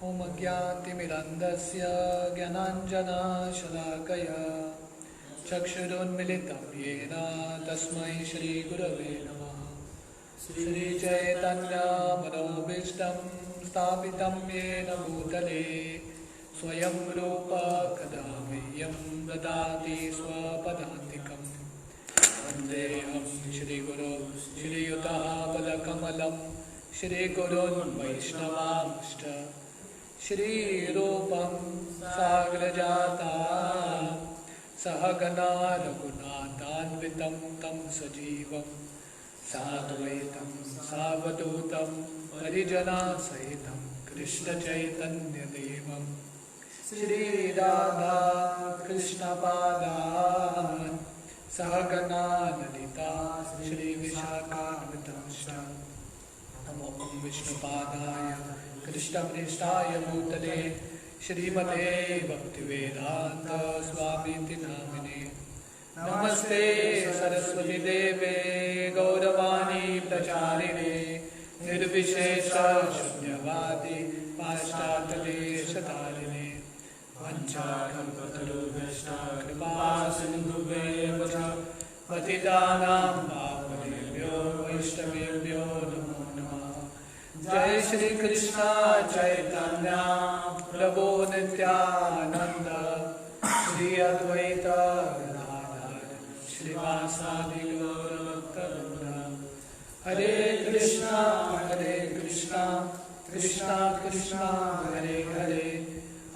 ॐ अज्ञानतिमिरन्धस्य ज्ञानाञ्जनशलाकया चक्षुरुन्मिलितं येन तस्मै श्रीगुरवे नमः। श्रीचैतन्यमनोभीष्टं स्थापितं येन भूतले स्वयं रूप कदा मह्यं ददाति स्वपदान्तिकम्। वन्देऽहं श्रीगुरो श्रीयुतापदकमलं श्रीगुरोन् वैष्णवांश्च श्रीरूपं साग्रजाता सहगना रघुनाथान्वितं तं सजीवं साद्वैतं सावधूतं परिजनसहितं कृष्णचैतन्यदेवं श्रीराधा कृष्णपादान् सहगना ललिता श्रीविशाखान्वितंश्च। नमो विष्णुपादाय कृष्णप्रेष्ठाय भूतले श्रीमते भक्तिवेदांत स्वामीति नामिने। नमस्ते सरस्वती देवे गौरवाणी प्रचारिणे निर्विशेष शून्यवादी पाश्चात्यदेशतारिणे। वंचाकल्पतरुभ्यश्च कृपा सिन्धुभ्येव च पतितानां पावनेभ्यो वैष्णवेभ्यो नमो नमः। जय श्री कृष्ण चैतन्य प्रभु नित्यानंद श्री अद्वैत गदाधर श्रीवासादि गौरभक्तवृंद। हरे कृष्णा कृष्णा कृष्णा हरे हरे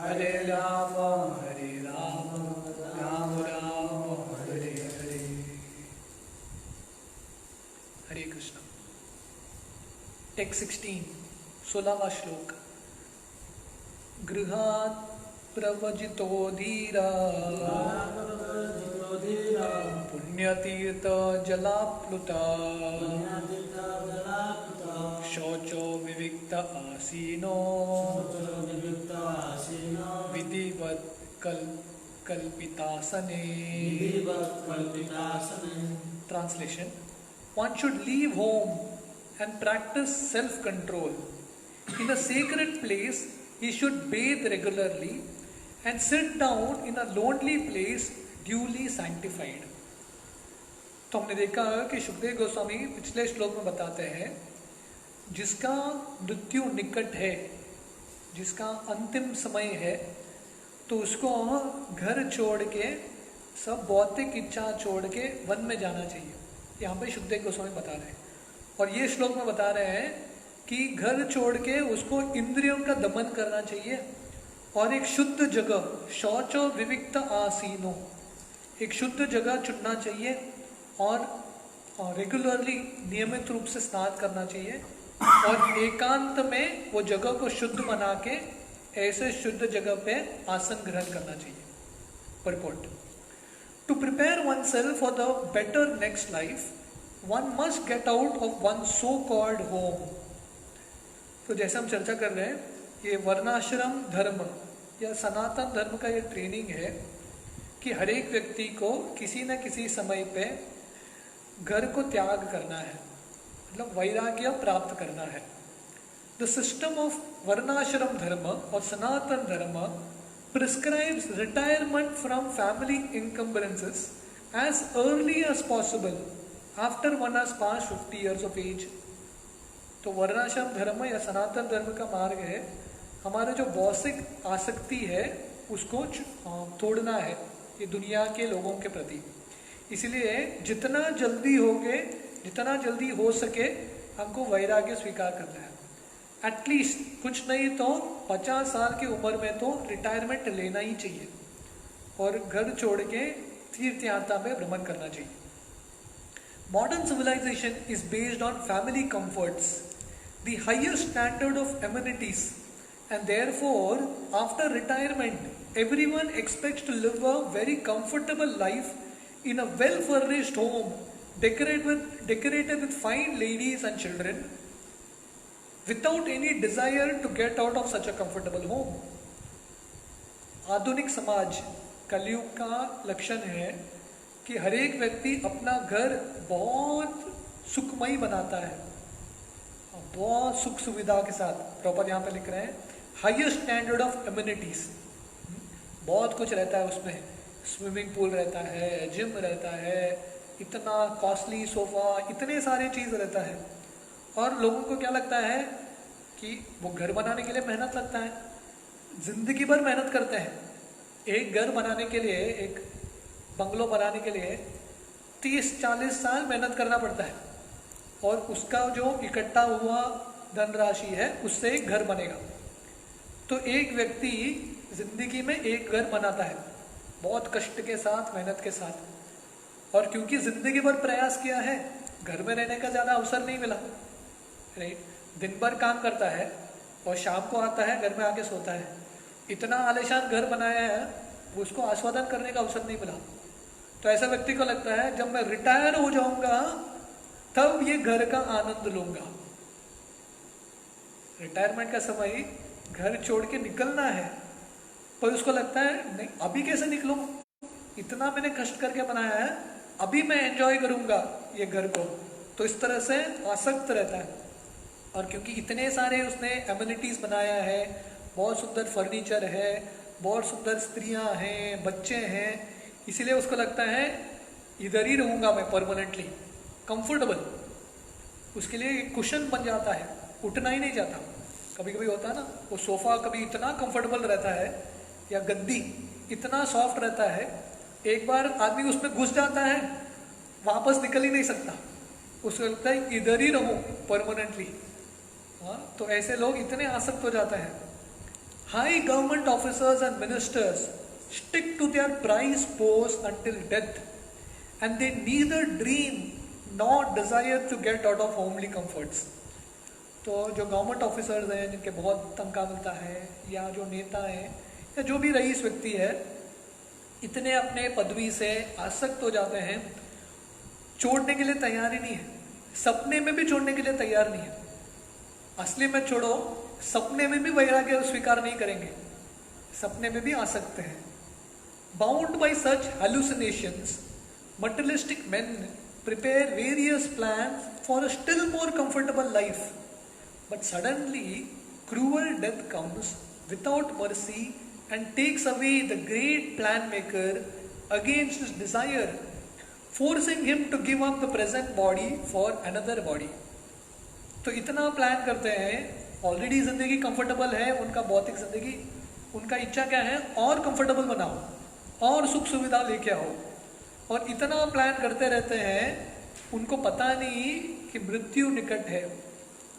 हरे राम राम राम हरे हरे। हरे कृष्ण। टेक्स्ट 16 16वां श्लोक। गृहात् प्रवजितो धीरा पुण्यतीर्थ जलाप्लुता शौचो विविक्त आसीनो विधिवत् कल्पितासने। Translation: One should leave home and practice self-control. In a sacred place, he should bathe regularly and sit down in a lonely place duly sanctified. तो हमने देखा कि सुखदेव गोस्वामी पिछले श्लोक में बताते हैं जिसका मृत्यु निकट है, जिसका अंतिम समय है, तो उसको घर छोड़ के सब भौतिक इच्छा छोड़ के वन में जाना चाहिए। यहाँ पे सुखदेव गोस्वामी बता रहे हैं और ये श्लोक में बता रहे हैं कि घर छोड़ के उसको इंद्रियों का दमन करना चाहिए और एक शुद्ध जगह शौचो विविक्त आसीनो, एक शुद्ध जगह चुनना चाहिए और रेगुलरली नियमित रूप से स्नान करना चाहिए और एकांत में वो जगह को शुद्ध बना के ऐसे शुद्ध जगह पे आसन ग्रहण करना चाहिए। Purport: to prepare oneself for the better next life, one must get out of one's so-called home. तो जैसे हम चर्चा कर रहे हैं, ये वर्णाश्रम धर्म या सनातन धर्म का ये ट्रेनिंग है कि हर एक व्यक्ति को किसी न किसी समय पे घर को त्याग करना है, मतलब वैराग्य प्राप्त करना है। द सिस्टम ऑफ वर्णाश्रम धर्म और सनातन धर्म prescribes retirement from family encumbrances as early as possible after one has passed 50 years of age. तो वर्णाश्रम धर्म या सनातन धर्म का मार्ग है हमारे जो भौतिक आसक्ति है उसको तोड़ना है ये दुनिया के लोगों के प्रति। इसलिए जितना जल्दी हो सके हमको वैराग्य स्वीकार करना है। एटलीस्ट कुछ नहीं तो 50 साल की उम्र में तो रिटायरमेंट लेना ही चाहिए और घर छोड़ के तीर्थ यात्रा में भ्रमण करना चाहिए। Modern civilization is based on family comforts, the highest standard of amenities, and therefore after retirement everyone expects to live a very comfortable life in a well furnished home decorated with fine ladies and children, without any desire to get out of such a comfortable home. आधुनिक समाज कलयुग का लक्षण है कि हर एक व्यक्ति अपना घर बहुत सुखमयी बनाता है, बहुत सुख सुविधा के साथ। प्रॉपर यहाँ पे लिख रहे हैं हाईएस्ट स्टैंडर्ड ऑफ एम्यूनिटीज, बहुत कुछ रहता है उसमें, स्विमिंग पूल रहता है, जिम रहता है, इतना कॉस्टली सोफा, इतने सारे चीज़ रहता है। और लोगों को क्या लगता है कि वो घर बनाने के लिए मेहनत लगता है, जिंदगी भर मेहनत करते हैं। एक घर बनाने के लिए, एक बंगलो बनाने के लिए 30-40 साल मेहनत करना पड़ता है, और उसका जो इकट्ठा हुआ धनराशि है उससे एक घर बनेगा। तो एक व्यक्ति जिंदगी में एक घर बनाता है बहुत कष्ट के साथ, मेहनत के साथ, और क्योंकि जिंदगी भर प्रयास किया है, घर में रहने का ज्यादा अवसर नहीं मिला, राइट। दिन भर काम करता है और शाम को आता है, घर में आके सोता है। इतना आलीशान घर बनाया है, वो उसको आस्वादन करने का अवसर नहीं मिला। तो ऐसा व्यक्ति को लगता है जब मैं रिटायर हो जाऊंगा तब ये घर का आनंद लूंगा। रिटायरमेंट का समय घर छोड़ के निकलना है, पर उसको लगता है नहीं, अभी कैसे निकलूं, इतना मैंने कष्ट करके बनाया है, अभी मैं एंजॉय करूंगा ये घर को। तो इस तरह से आसक्त रहता है। और क्योंकि इतने सारे उसने एम्यूनिटीज बनाया है, बहुत सुंदर फर्नीचर है, बहुत सुंदर स्त्रियां हैं, बच्चे हैं, इसीलिए उसको लगता है इधर ही रहूंगा मैं परमानेंटली, कंफर्टेबल। उसके लिए एक कुशन बन जाता है, उठना ही नहीं चाहता। कभी कभी होता है ना, वो सोफा कभी इतना कंफर्टेबल रहता है या गद्दी इतना सॉफ्ट रहता है, एक बार आदमी उसमें घुस जाता है, वापस निकल ही नहीं सकता। उसको लगता है इधर ही रहूं परमानेंटली। हाँ, तो ऐसे लोग इतने आसक्त हो जाते हैं। High government officers and ministers stick to their prized posts until death, and they neither dream nor desire to get out of homely comforts. तो जो गवर्नमेंट ऑफिसर्स हैं, जिनके बहुत तनख्वाह मिलता है, या जो नेता हैं, या जो भी रईस व्यक्ति है, इतने अपने पदवी से आसक्त हो जाते हैं, छोड़ने के लिए तैयार ही नहीं है, सपने में भी छोड़ने के लिए तैयार नहीं है। असली में छोड़ो, सपने में भी वैराग्य स्वीकार नहीं करेंगे, सपने में भी आसक्त हैं। Bound by such hallucinations, materialistic men prepare various plans for a still more comfortable life. But suddenly, cruel death comes without mercy and takes away the great plan maker against his desire, forcing him to give up the present body for another body. तो इतना plan करते हैं, already जिंदगी comfortable है, उनका भौतिक जिंदगी, उनका इच्छा क्या है, और कंफर्टेबल बनाओ और सुख सुविधा लेके आओ, और इतना प्लान करते रहते हैं, उनको पता नहीं कि मृत्यु निकट है,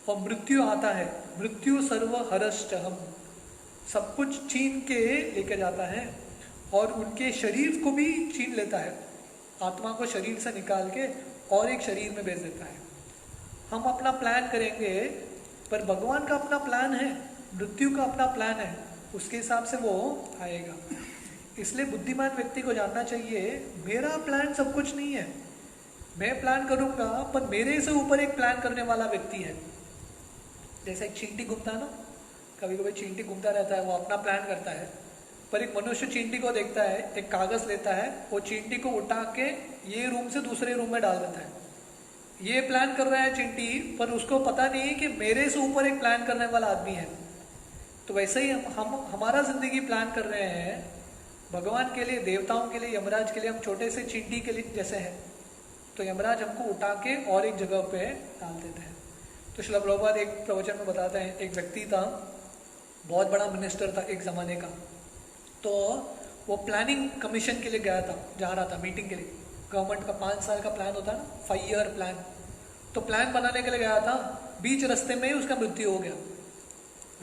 और मृत्यु आता है, मृत्यु सर्व हरश्चहम, सब कुछ छीन के लेके जाता है, और उनके शरीर को भी छीन लेता है, आत्मा को शरीर से निकाल के और एक शरीर में भेज देता है। हम अपना प्लान करेंगे, पर भगवान का अपना प्लान है, मृत्यु का अपना प्लान है, उसके हिसाब से वो आएगा। इसलिए बुद्धिमान व्यक्ति को जानना चाहिए, मेरा प्लान सब कुछ नहीं है, मैं प्लान करूंगा, पर मेरे से ऊपर एक प्लान करने वाला व्यक्ति है। जैसे एक चींटी घूमता है ना, कभी कभी चींटी घूमता रहता है, वो अपना प्लान करता है, पर एक मनुष्य चींटी को देखता है, एक कागज लेता है, वो चींटी को उठा के ये रूम से दूसरे रूम में डाल देता है। ये प्लान कर रहा है चींटी, पर उसको पता नहीं कि मेरे से ऊपर एक प्लान करने वाला आदमी है। तो वैसे ही हम हमारा जिंदगी प्लान कर रहे हैं, भगवान के लिए, देवताओं के लिए, यमराज के लिए हम छोटे से चींटी के लिए जैसे हैं, तो यमराज हमको उठा के और एक जगह पे डाल देते हैं। तो श्रील प्रभुपाद एक प्रवचन में बताते हैं, एक व्यक्ति था, बहुत बड़ा मिनिस्टर था एक ज़माने का, तो वो प्लानिंग कमीशन के लिए गया था, जा रहा था मीटिंग के लिए। गवर्नमेंट का 5 साल का प्लान होता है ना, 5 ईयर प्लान, तो प्लान बनाने के लिए गया था, बीच रास्ते में ही उसका मृत्यु हो गया।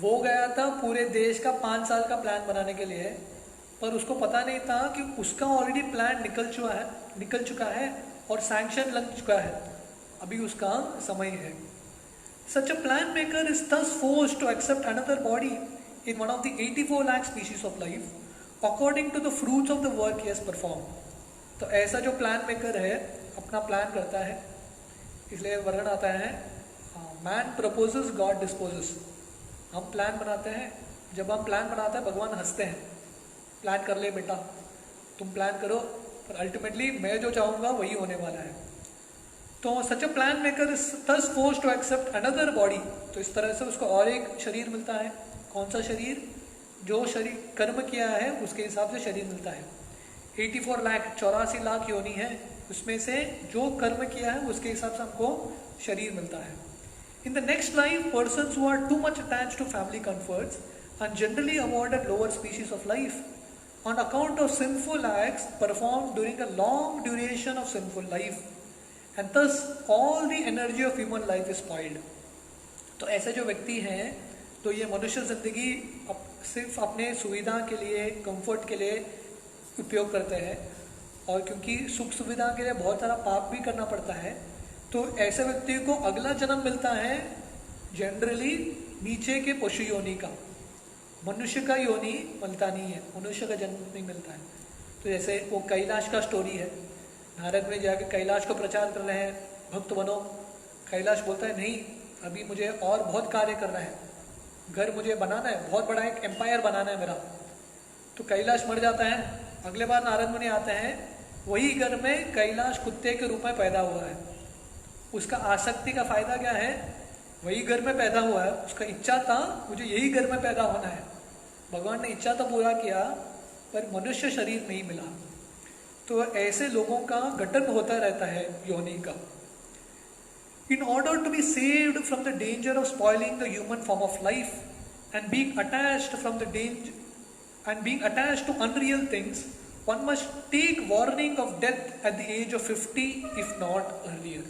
वो गया था पूरे देश का 5 साल का प्लान बनाने के लिए, पर उसको पता नहीं था कि उसका ऑलरेडी प्लान निकल चुका है और सैंक्शन लग चुका है, अभी उसका समय है। Such a plan maker is thus forced to accept another body in one of the 84 lakh species of life, according to the fruits of the work he has performed. तो ऐसा जो प्लान मेकर है, अपना plan करता है, इसलिए वर्णन आता है, मैन प्रपोजेस गॉड डिस्पोजेस। हम प्लान बनाते हैं, जब हम प्लान बनाते हैं भगवान हंसते हैं, प्लान कर ले बेटा, तुम प्लान करो, पर अल्टीमेटली मैं जो चाहूँगा वही होने वाला है। तो such a plan maker is thus forced to accept another body, तो इस तरह से उसको और एक शरीर मिलता है, कौन सा शरीर? जो शरीर कर्म किया है उसके हिसाब से शरीर मिलता है। 84 लाख 84 लाख योनि है, उसमें से जो कर्म किया है उसके हिसाब से हमको शरीर मिलता है। In the next life persons who are too much attached to family comforts and generally avoided lower species of life on account of sinful acts performed during a long duration of sinful life, and thus all the energy of human life is spoiled. तो ऐसे जो व्यक्ति हैं तो ये मनुष्य जिंदगी सिर्फ अपने सुविधा के लिए, कंफर्ट के लिए उपयोग करते हैं, और क्योंकि सुख सुविधा के लिए बहुत सारा पाप भी करना पड़ता है, तो ऐसे व्यक्ति को अगला जन्म मिलता है जनरली नीचे के पशु योनि का। मनुष्य का योनि मिलता नहीं है, मनुष्य का जन्म नहीं मिलता है। तो जैसे वो कैलाश का स्टोरी है, नारद में जाके कैलाश को प्रचार कर रहे हैं, भक्त बनो। कैलाश बोलता है नहीं, अभी मुझे और बहुत कार्य करना है, घर मुझे बनाना है, बहुत बड़ा एक एम्पायर बनाना है मेरा। तो कैलाश मर जाता है। अगले बार नारद मुनि आते हैं, वही घर में कैलाश कुत्ते के रूप में पैदा हुआ है। उसका आसक्ति का फायदा क्या है? वही घर में पैदा हुआ है, उसका इच्छा था मुझे यही घर में पैदा होना है। भगवान ने इच्छा तो पूरा किया पर मनुष्य शरीर नहीं मिला। तो ऐसे लोगों का गठन होता रहता है योनि का। In order to be saved from the danger of spoiling the human form of life and being attached to unreal things, one must take warning of death at the age of 50 if not earlier.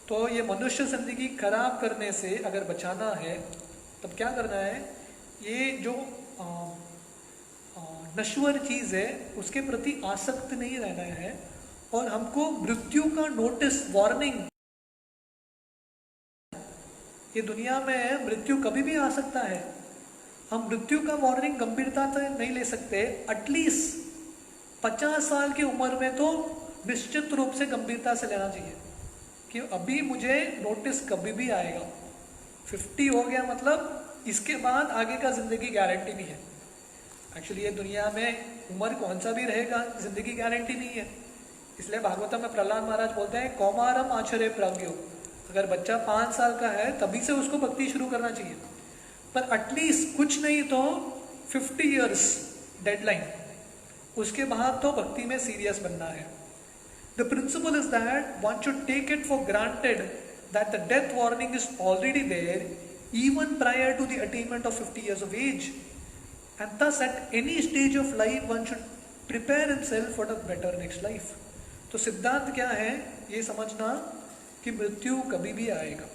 तो ये मनुष्य जिंदगी खराब करने से अगर बचाना है तब क्या करना है? ये जो नश्वर चीज है उसके प्रति आसक्त नहीं रहना है, और हमको मृत्यु का नोटिस, वार्निंग, ये दुनिया में मृत्यु कभी भी आ सकता है। हम मृत्यु का वार्निंग गंभीरता से नहीं ले सकते। एटलीस्ट 50 साल की उम्र में तो निश्चित रूप से गंभीरता से लेना चाहिए कि अभी मुझे नोटिस कभी भी आएगा। 50 हो गया मतलब इसके बाद आगे का जिंदगी गारंटी नहीं है। एक्चुअली ये दुनिया में उम्र कौन सा भी रहेगा, जिंदगी गारंटी नहीं है। इसलिए भागवतम में प्रहलाद महाराज बोलते हैं कौमारम आचर्य प्राज्ञो, अगर बच्चा 5 साल का है तभी से उसको भक्ति शुरू करना चाहिए, पर एटलीस्ट कुछ नहीं तो 50 इयर्स डेडलाइन, उसके बाद तो भक्ति में सीरियस बनना है। The principle is that one should take it for granted that the death warning is already there even prior to the attainment of 50 years of age, and thus at any stage of life one should prepare himself for the better next life. तो सिद्धांत क्या है? ये समझना कि मृत्यु कभी भी आएगा,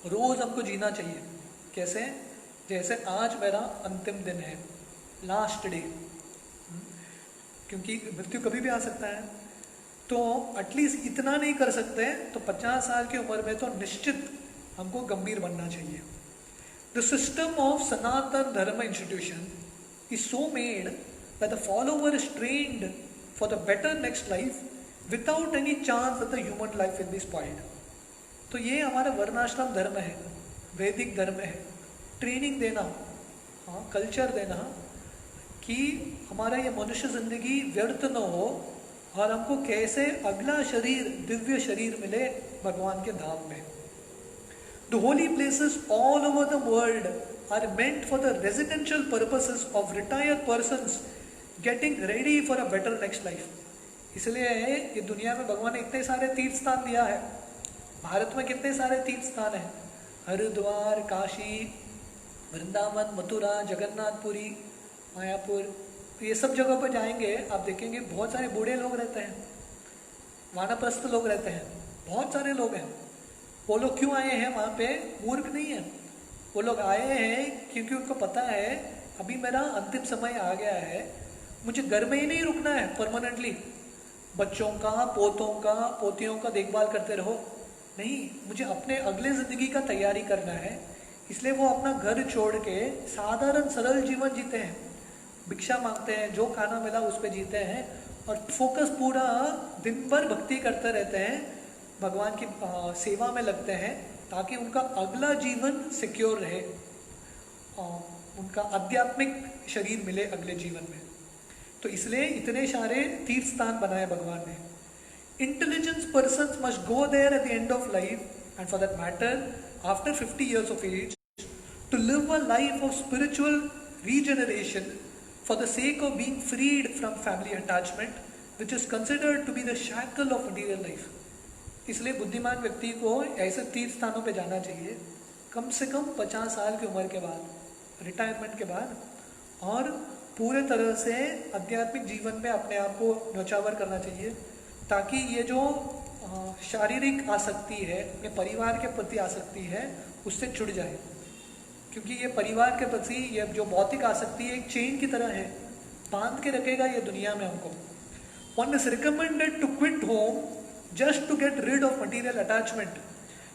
रोज हमको जीना चाहिए। कैसे? जैसे आज मेरा अंतिम दिन है, लास्ट डे, क्योंकि मृत्यु कभी भी आ सकता है। तो एटलीस्ट इतना नहीं कर सकते तो 50 साल की उम्र में तो निश्चित हमको गंभीर बनना चाहिए। The system of Sanatan Dharma institution is so made that the follower is trained for the better next life without any chance that the human life will be spoiled. तो ये हमारा वर्णाश्रम धर्म है, वैदिक धर्म है। ट्रेनिंग देना, हाँ, कल्चर देना कि हमारा ये मनुष्य जिंदगी व्यर्थ न हो और हमको कैसे अगला शरीर, दिव्य शरीर मिले भगवान के धाम में। The holy places all over the world are meant for the residential purposes of retired persons getting ready for a better next life. इसलिए ये दुनिया में भगवान ने इतने सारे तीर्थ स्थान दिया है। भारत में कितने सारे तीर्थ स्थान हैं? हरिद्वार, काशी, वृंदावन, मथुरा, जगन्नाथपुरी, मायापुर, ये सब जगह पर जाएंगे आप देखेंगे बहुत सारे बूढ़े लोग रहते हैं, वानप्रस्थ लोग रहते हैं, बहुत सारे लोग हैं। वो लोग क्यों आए हैं वहाँ पे? मूर्ख नहीं है, वो लोग आए हैं क्योंकि उनको पता है अभी मेरा अंतिम समय आ गया है, मुझे घर में ही नहीं रुकना है परमानेंटली, बच्चों का, पोतों का, पोतियों का देखभाल करते रहो, नहीं, मुझे अपने अगले जिंदगी का तैयारी करना है। इसलिए वो अपना घर छोड़ के साधारण सरल जीवन जीते हैं, भिक्षा मांगते हैं, जो खाना मिला उस पर जीते हैं, और फोकस पूरा दिन भर भक्ति करते रहते हैं, भगवान की सेवा में लगते हैं, ताकि उनका अगला जीवन सिक्योर रहे, उनका आध्यात्मिक शरीर मिले अगले जीवन में। तो इसलिए इतने सारे तीर्थ स्थान बनाए भगवान ने। Intelligence persons must go there at the end of life and for that matter after 50 years of age to live a life of spiritual regeneration for the sake of being freed from family attachment, which is considered to be the shackle of material life. इसलिए बुद्धिमान व्यक्ति को ऐसे तीर्थ स्थानों पे जाना चाहिए कम से कम 50 साल की उम्र के बाद, रिटायरमेंट के बाद, और पूरे तरह से आध्यात्मिक जीवन में अपने आप को न्यौछावर करना चाहिए, ताकि ये जो शारीरिक आसक्ति है, अपने परिवार के प्रति आसक्ति है, उससे छुट जाए। क्योंकि ये परिवार के प्रति ये जो भौतिक आसक्ति है एक चेन की तरह है, बांध के रखेगा ये दुनिया में हमको। One is recommended to quit home just to get rid of material attachment,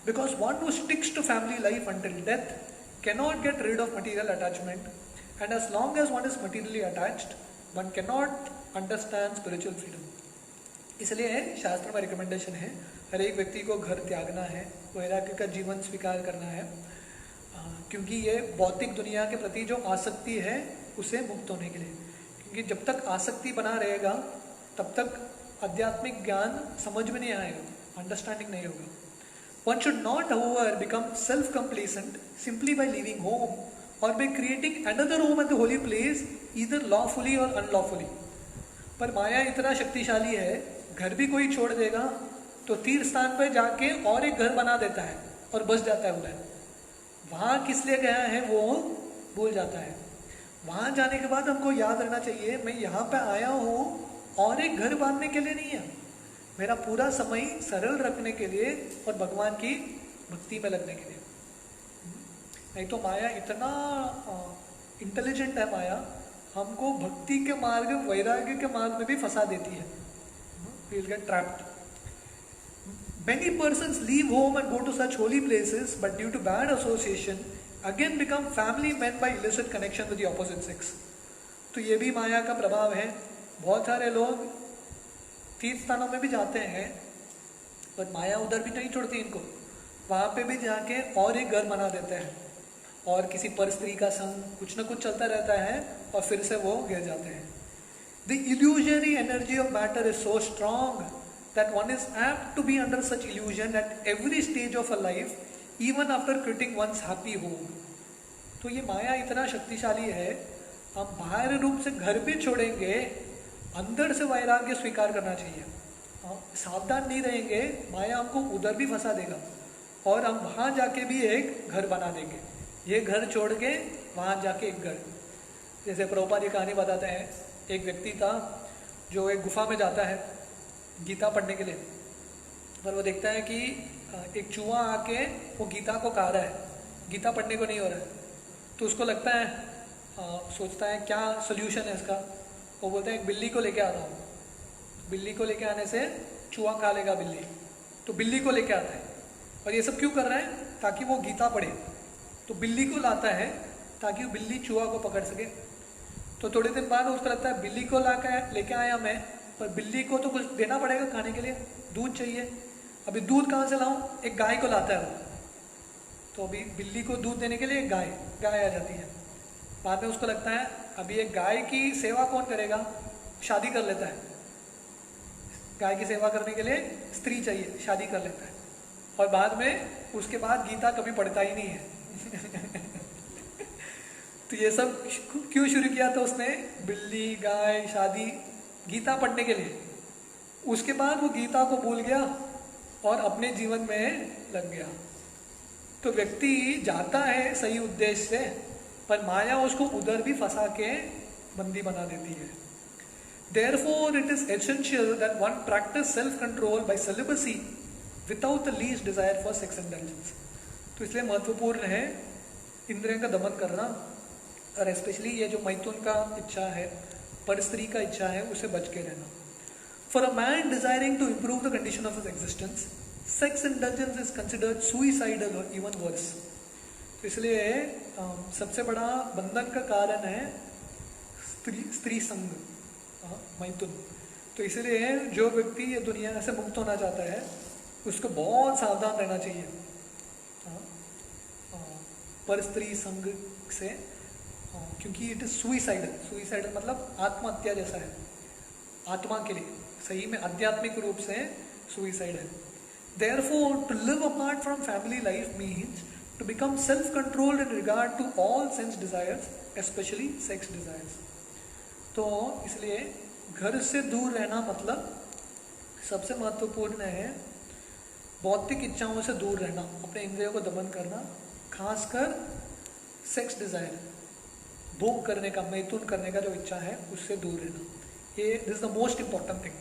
because one who sticks to family life until death cannot get rid of material attachment, and as long as one is materially attached, one cannot understand spiritual freedom. इसलिए शास्त्र में recommendation है हर एक व्यक्ति को घर त्यागना है, वैराग्य का जीवन स्वीकार करना है, क्योंकि ये भौतिक दुनिया के प्रति जो आसक्ति है उसे मुक्त होने के लिए। क्योंकि जब तक आसक्ति बना रहेगा तब तक आध्यात्मिक ज्ञान समझ में नहीं आएगा, अंडरस्टैंडिंग नहीं होगा। One should not, however, become self-complacent simply by leaving home or by creating another home at the holy place, either lawfully or unlawfully. पर माया इतना शक्तिशाली है, घर भी कोई छोड़ देगा तो तीर्थ स्थान पर जाके और एक घर बना देता है और बस जाता है उधर। वहाँ किस लिए गया है वो भूल जाता है। वहाँ जाने के बाद हमको याद रखना चाहिए, मैं यहाँ पे आया हूँ और एक घर बांधने के लिए नहीं है, मेरा पूरा समय सरल रखने के लिए और भगवान की भक्ति में लगने के लिए। नहीं तो माया इतना इंटेलिजेंट है, माया हमको भक्ति के मार्ग, वैराग्य के मार्ग में भी फंसा देती है। We'll get trapped. Many persons leave home and go to such holy places, but due to bad association, again become family men by illicit connection with the opposite sex. तो ये भी माया का प्रभाव है। बहुत सारे लोग तीर्थ स्थानों में भी जाते हैं, पर माया उधर भी नहीं छोड़ती इनको, वहाँ पे भी जाके और एक घर बना देते हैं और किसी पर स्त्री का संग, कुछ न कुछ चलता रहता है और फिर से वो गिर जाते हैं। The illusionary energy of matter is so strong that one is apt to be under such illusion at every stage of a life, even after quitting one's happy home. तो ये माया इतना शक्तिशाली है, हम बाहर रूप से घर भी छोड़ेंगे, अंदर से वैराग्य स्वीकार करना चाहिए। सावधान नहीं रहेंगे, माया हमको उधर भी फंसा देगा और हम वहाँ जाके भी एक घर बना देंगे। ये घर छोड़ के वहाँ जाके एक घर, जैसे प्रभुपाद की कहानी बताते हैं, एक व्यक्ति था जो एक गुफा में जाता है गीता पढ़ने के लिए, पर वो देखता है कि एक चूहा आके वो गीता को खा रहा है, गीता पढ़ने को नहीं हो रहा है। तो उसको लगता है, सोचता है क्या सोल्यूशन है इसका। वो बोलता है एक बिल्ली को लेके आता हूँ, बिल्ली को लेके आने से चूहा खा लेगा बिल्ली, तो बिल्ली को लेके आता है। और ये सब क्यों कर रहा है? ताकि वो गीता पढ़े। तो बिल्ली को लाता है ताकि वो बिल्ली चूहा को पकड़ सके। तो थोड़े दिन बाद उसको लगता है बिल्ली को लेके आया मैं, पर बिल्ली को तो कुछ देना पड़ेगा खाने के लिए, दूध चाहिए। अभी दूध कहाँ से लाऊं? एक गाय को लाता है वो। तो अभी बिल्ली को दूध देने के लिए एक गाय आ जाती है। बाद में उसको लगता है अभी एक गाय की सेवा कौन करेगा, शादी कर लेता है। गाय की सेवा करने के लिए स्त्री चाहिए, शादी कर लेता है। और बाद में उसके बाद गीता कभी पढ़ता ही नहीं है। तो ये सब क्यों शुरू किया था उसने? बिल्ली, गाय, शादी, गीता पढ़ने के लिए। उसके बाद वो गीता को भूल गया और अपने जीवन में लग गया। तो व्यक्ति जाता है सही उद्देश्य से, पर माया उसको उधर भी फंसा के बंदी बना देती है। Therefore, it is essential that one practice self-control by celibacy without the least desire for sex indulgence. तो इसलिए महत्वपूर्ण है इंद्रियों का दमन करना, और स्पेशली ये जो मैथुन का इच्छा है, पर स्त्री का इच्छा है, उसे बच के रहना। For a man desiring to improve the condition of his existence, sex indulgence is considered suicidal or even worse. तो इसलिए सबसे बड़ा बंधन का कारण है स्त्री संग, मैथुन। तो इसलिए जो व्यक्ति ये दुनिया से मुक्त होना चाहता है उसको बहुत सावधान रहना चाहिए पर स्त्री संग से, क्योंकि इट इज सुइसाइडल मतलब आत्महत्या जैसा है, आत्मा के लिए सही में आध्यात्मिक रूप से सुइसाइड है। Therefore, to live apart from family life means to become self-controlled in regard to all sense desires, especially sex desires. तो इसलिए घर से दूर रहना मतलब सबसे महत्वपूर्ण है बौद्धिक इच्छाओं से दूर रहना, अपने इंद्रियों को दमन करना, खासकर सेक्स डिजायर, भोग करने का, मैथुन करने का जो इच्छा है उससे दूर रहना. ये this is the most important thing.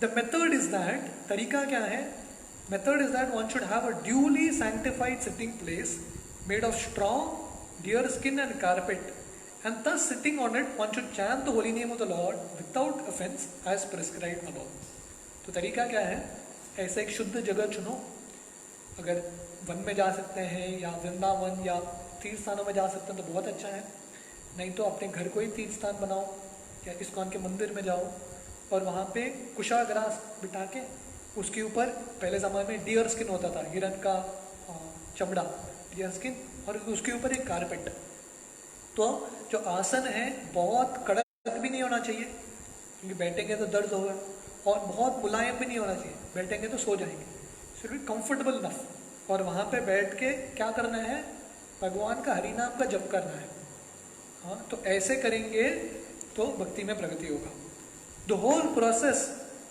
The method is that, तरीका क्या है? Method is that one should have a duly sanctified sitting place made of straw, deer skin and carpet, and thus sitting on it one should chant the holy name of the Lord without offense as prescribed above. तो तरीका क्या है? ऐसे एक शुद्ध जगह चुनो. अगर वन में जा सकते हैं या वृंदावन या तीर्थ स्थानों में जा सकते हैं तो बहुत अच्छा है. नहीं तो अपने घर को ही तीर्थ स्थान बनाओ या इस्कॉन के मंदिर में जाओ और वहाँ पे कुशाग्रास बिठा के उसके ऊपर, पहले ज़माने में डियर स्किन होता था, हिरन का चमड़ा, डियर स्किन, और उसके ऊपर एक कारपेट. तो जो आसन है बहुत कड़क भी नहीं होना चाहिए क्योंकि बैठेंगे तो दर्द होगा, और बहुत मुलायम भी नहीं होना चाहिए, बैठेंगे तो सो जाएंगे. Should be comfortable enough. और वहाँ पे बैठ के क्या करना है? भगवान का हरि नाम का जप करना है. हाँ, तो ऐसे करेंगे तो भक्ति में प्रगति होगा. The whole process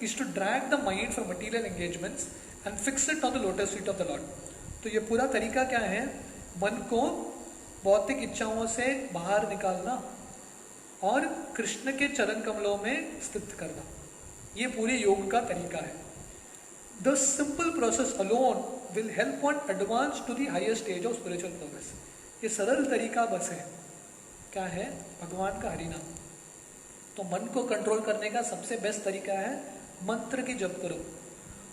is to drag the mind from material engagements and fix it on the lotus feet of the Lord. तो ये पूरा तरीका क्या है? मन को भौतिक इच्छाओं से बाहर निकालना और कृष्ण के चरण कमलों में स्थित करना. ये पूरे योग का तरीका है. The simple process alone will help one advance to the higher stage of spiritual progress. ये सरल तरीका बस है. क्या है? भगवान का हरि नाम. तो मन को कंट्रोल करने का सबसे बेस्ट तरीका है मंत्र की जप करो.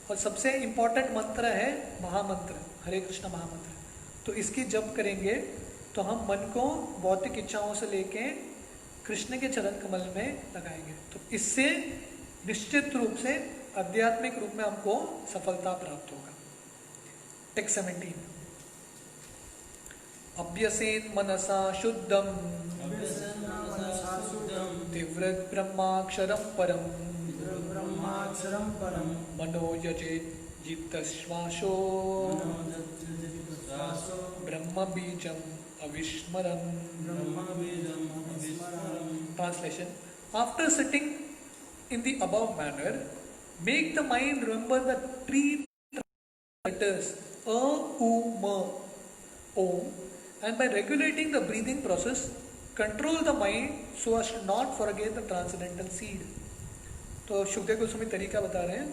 और सबसे इंपॉर्टेंट मंत्र है महामंत्र, हरे कृष्ण महामंत्र. तो इसकी जप करेंगे तो हम मन को भौतिक इच्छाओं से लेके कृष्ण के चरण कमल में लगाएंगे. तो इससे निश्चित रूप से आध्यात्मिक रूप में हमको सफलता प्राप्त होगा. टेक्स्ट 17. अभ्यसेन मनसा शुद्धम तीव्र ब्रह्माक्षरम परम मनो यजेत जितश्वासो ब्रह्म बीजम अविस्मरम. Translation. After sitting in the above manner, make the mind remember the three letters A, U, Ma, Om, and by regulating the breathing process, control the mind so as to not forget the transcendental seed. तो शुभदेव गोस्वामी तरीका बता रहे हैं.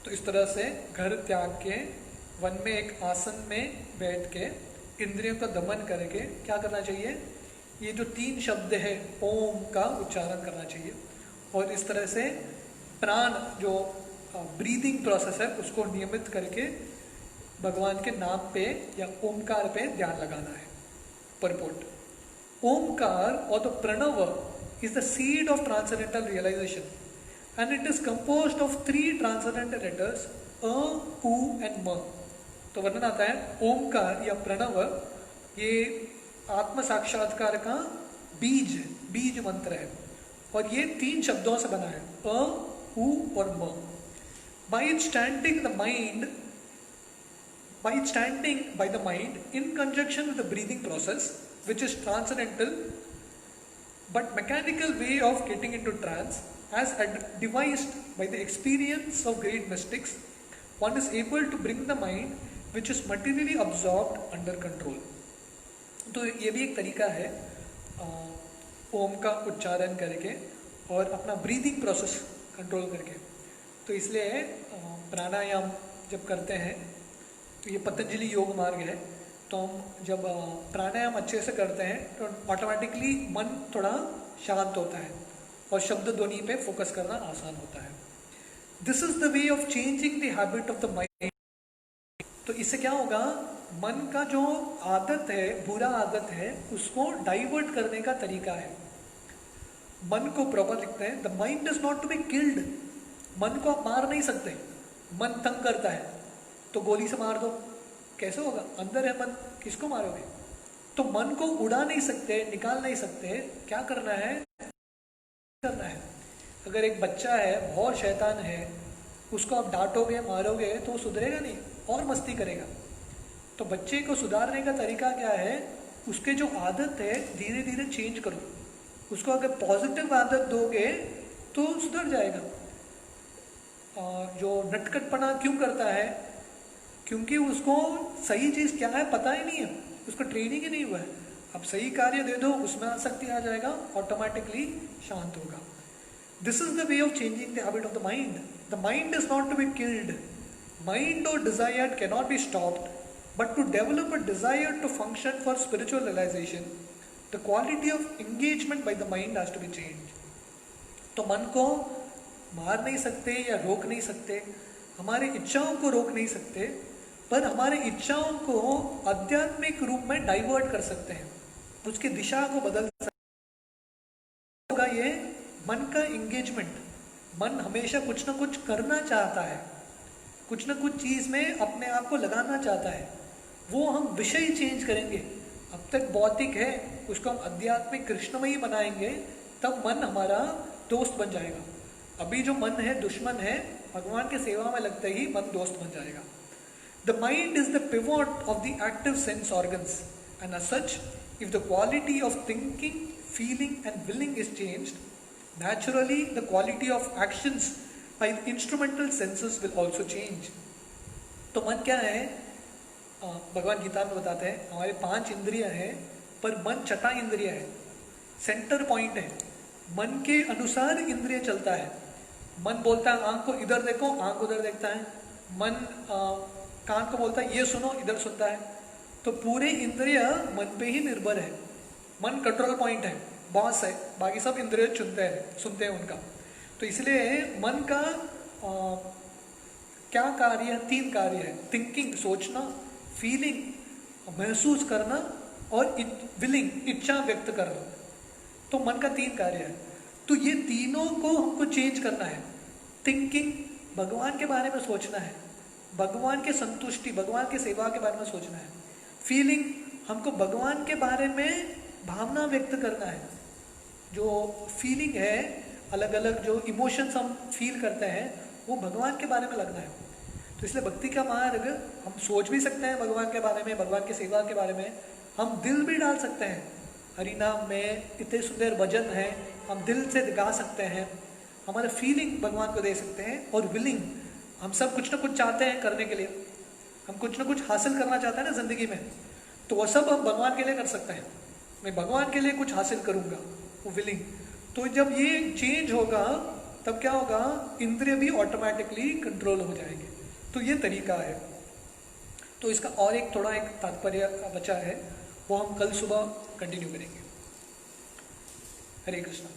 तो इस तरह से घर त्याग के वन में एक आसन में बैठ के इंद्रियों का दमन करके क्या करना चाहिए? ये जो 3 शब्द है ओम का उच्चारण करना चाहिए. और इस तरह से प्राण जो ब्रीदिंग प्रोसेस है उसको नियमित करके भगवान के नाम पे या ओमकार पे ध्यान लगाना है. Purport. Omkar or the pranava is the seed of transcendental realization and it is composed of 3 transcendental letters A, U and Ma. तो वर्णन आता है ओमकार या प्रणव ये आत्म साक्षात्कार का बीज मंत्र है और ये 3 शब्दों से बना है A, U और Ma. By standing by the mind in conjunction with the breathing process, which is transcendental but mechanical way of getting into trance, as devised by the experience of great mystics, one is able to bring the mind which is materially absorbed under control. तो ये भी एक तरीका है ओम का उच्चारण करके और अपना ब्रीदिंग प्रोसेस कंट्रोल करके. तो इसलिए प्राणायाम जब करते हैं तो ये पतंजलि योग मार्ग है. तो हम जब प्राणायाम अच्छे से करते हैं तो ऑटोमेटिकली मन थोड़ा शांत होता है और शब्द ध्वनि पे फोकस करना आसान होता है. This is the way of changing the habit of the mind. तो इससे क्या होगा? मन का जो आदत है, बुरा आदत है, उसको डाइवर्ट करने का तरीका है. मन को प्रॉपर लिखते हैं, the mind is not to be killed. मन को आप मार नहीं सकते. मन तंग करता है तो गोली से मार दो, कैसे होगा? अंदर है मन, किसको मारोगे? तो मन को उड़ा नहीं सकते, निकाल नहीं सकते. क्या करना है? अगर एक बच्चा है बहुत शैतान है, उसको आप डांटोगे मारोगे तो वो सुधरेगा नहीं और मस्ती करेगा. तो बच्चे को सुधारने का तरीका क्या है, उसके जो आदत है धीरे धीरे चेंज करो। उसको अगर पॉजिटिव आदत दोगे तो सुधर जाएगा। और जो नटखटपना क्यों करता है, क्योंकि उसको सही चीज़ क्या है पता ही नहीं है, उसको ट्रेनिंग ही नहीं हुआ है। अब सही कार्य दे दो, उसमें आसक्ति आ जाएगा, ऑटोमेटिकली शांत होगा। This is the way of changing the habit of the mind. The mind is not to be killed. Mind और desire can not be stopped, but to develop a desire to function for spiritual realization, the quality of engagement by the mind has to be changed. तो मन को मार नहीं सकते या रोक नहीं सकते, हमारे इच्छाओं को रोक नहीं सकते, पर हमारे इच्छाओं को आध्यात्मिक रूप में डाइवर्ट कर सकते हैं, उसकी दिशा को बदल सकते होगा। ये मन का एंगेजमेंट। मन हमेशा कुछ ना कुछ करना चाहता है, कुछ ना कुछ चीज़ में अपने आप को लगाना चाहता है। वो हम विषय चेंज करेंगे। अब तक भौतिक है, उसको हम आध्यात्मिक कृष्णमयी बनाएंगे, तब मन हमारा दोस्त बन जाएगा। अभी जो मन है दुश्मन है, भगवान के सेवा में लगते ही मन दोस्त बन जाएगा। The mind is the pivot of the active sense organs and as such if the quality of thinking, feeling and willing is changed, naturally the quality of actions by the instrumental senses will also change. तो मन क्या है, भगवान गीता में बताते हैं हमारे 5 इंद्रियां हैं, पर मन छठा इंद्रिय है, सेंटर पॉइंट है। मन के अनुसार इंद्रिय चलता है। मन बोलता है आंख को इधर देखो, आंख उधर देखता है। मन कान को बोलता है ये सुनो, इधर सुनता है। तो पूरे इंद्रिय मन पे ही निर्भर है। मन कंट्रोल पॉइंट है, बॉस है, बाकी सब इंद्रिय सुनते हैं उनका। तो इसलिए मन का क्या कार्य है, 3 कार्य है, थिंकिंग सोचना, फीलिंग महसूस करना, और विलिंग इच्छा व्यक्त करना। तो मन का 3 कार्य है। तो ये तीनों को हमको चेंज करना है। थिंकिंग भगवान के बारे में सोचना है, भगवान के संतुष्टि, भगवान के सेवा के बारे में सोचना है। फीलिंग हमको भगवान के बारे में भावना व्यक्त करना है। जो फीलिंग है, अलग अलग जो इमोशंस हम फील करते हैं, वो भगवान के बारे में लगना है। तो इसलिए भक्ति का मार्ग, हम सोच भी सकते हैं भगवान के बारे में, भगवान के सेवा के बारे में, हम दिल भी डाल सकते हैं। हरिनाम में इतने सुंदर भजन है, हम दिल से गा सकते हैं, हमारा फीलिंग भगवान को दे सकते हैं। और विलिंग, हम सब कुछ ना कुछ चाहते हैं करने के लिए, हम कुछ ना कुछ हासिल करना चाहते हैं ना जिंदगी में, तो वह सब हम भगवान के लिए कर सकते हैं। मैं भगवान के लिए कुछ हासिल करूंगा, वो विलिंग। तो जब ये चेंज होगा तब क्या होगा, इंद्रिय भी ऑटोमेटिकली कंट्रोल हो जाएंगे। तो ये तरीका है। तो इसका और एक थोड़ा एक तात्पर्य बचा है, वो हम कल सुबह कंटिन्यू करेंगे। हरे कृष्णा।